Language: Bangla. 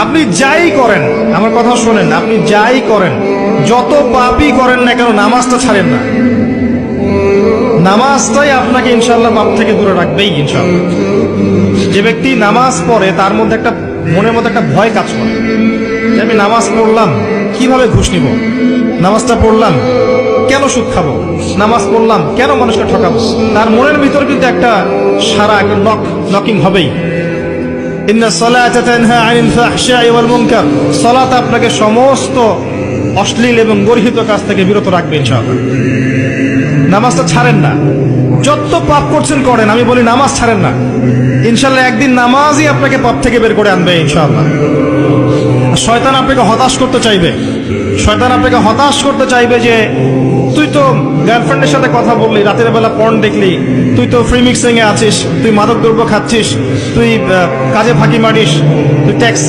আপনি যাই করেন, আমার কথা শোনেন, আপনি যাই করেন, যত পাপই করেন না কেন, নামাজটা ছাড়েন না। নামাজটাই আপনাকে ইনশাআল্লাহ পাপ থেকে দূরে রাখবেই ইনশাআল্লাহ। যে ব্যক্তি নামাজ পড়ে তার মধ্যে একটা মনের মধ্যে একটা ভয় কাজ করে যে আমি নামাজ পড়লাম, কিভাবে ঘুষ নিব? নামাজটা পড়লাম, কেন সুদ খাবো? নামাজ পড়লাম, কেন মানুষকে ঠকাবো? তার মনের ভিতর কিন্তু একটা সারা নকিং হবেই। ইন্না সালাতা তানহা আনিল ফাহশাই ওয়াল মুনকার, সালাত আপনাকে সমস্ত অশ্লীল এবং গর্হিত কাজ থেকে বিরত রাখবে ইনশাআল্লাহ। নামাজটা ছাড়েন না, যত পাপ করছেন করেন, আমি বলি নামাজ ছাড়েন না। ইনশাআল্লাহ একদিন নামাজই আপনাকে পাপ থেকে বের করে আনবে ইনশাআল্লাহ। শয়তান আপনাকে হতাশ করতে চাইবে, শয়তান আপনাকে হতাশ করতে চাইবে যে তুই তো গার্লফ্রেন্ডের সাথে কথা বললি, রাতের বেলা পর্ন দেখলি, তুই তো ফ্রি মিক্সিং এ আছিস, তুই মাদক দ্রব্য খাচ্ছিস, তুই কাজে ফাঁকি মারিস, তুই ট্যাক্স